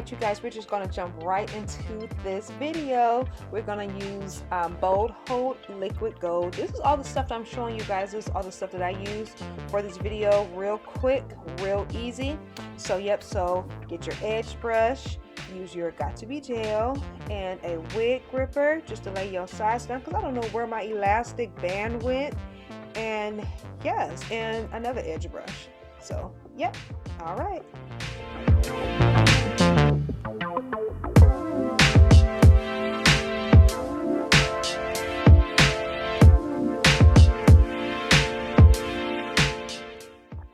right, you guys, we're just going to jump right into this video. We're going to use Bold Hold Liquid Gold. This is all the stuff that I'm showing you guys. This is all the stuff that I use for this video. Real quick, real easy. So yep, so get your edge brush, use your Got To Be gel, and a wig gripper just to lay your sides down, because I don't know where my elastic band went. And yes, and another edge brush. So yep, all right.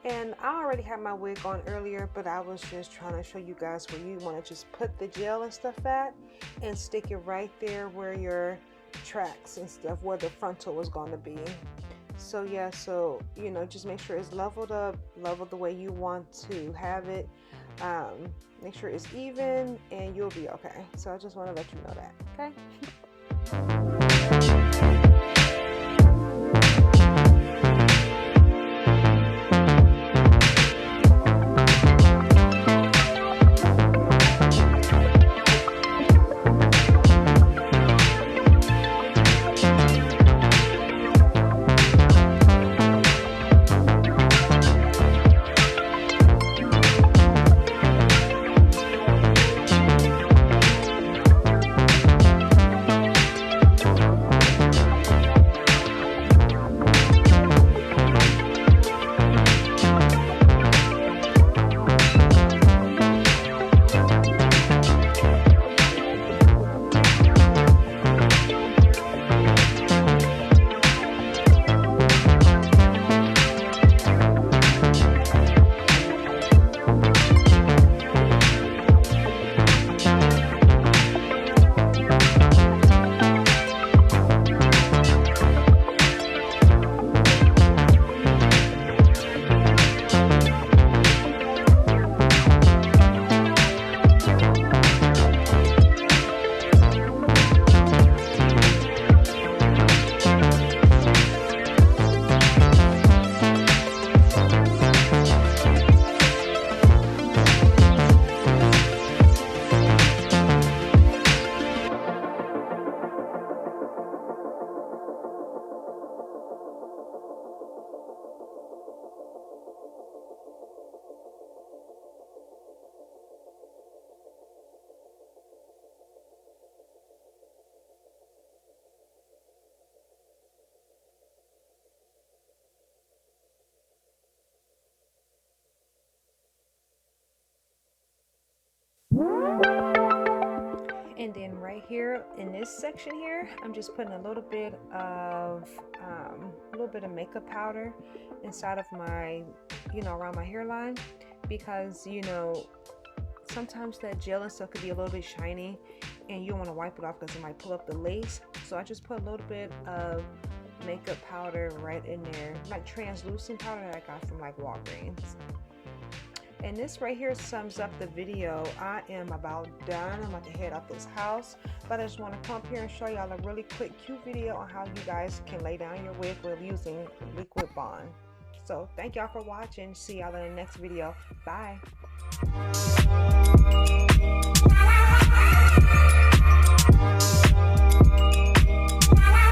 And I already had my wig on earlier, but I was just trying to show you guys where you want to just put the gel and stuff at and stick it right there where your tracks and stuff, where the frontal is going to be. So yeah, so you know, just make sure it's leveled up, leveled the way you want to have it. Make sure it's even and you'll be okay. So I just want to let you know that, okay? And then right here in this section here, I'm just putting a little bit of makeup powder inside of my, you know, around my hairline, because you know sometimes that gel and stuff could be a little bit shiny and you don't want to wipe it off because it might pull up the lace. So I just put a little bit of makeup powder right in there, like translucent powder that I got from like Walgreens. And this right here sums up the video. I am about done. I'm about to head out this house, but I just want to come up here and show y'all a really quick, cute video on how you guys can lay down your wig with using liquid bond. So thank y'all for watching. See y'all in the next video. Bye.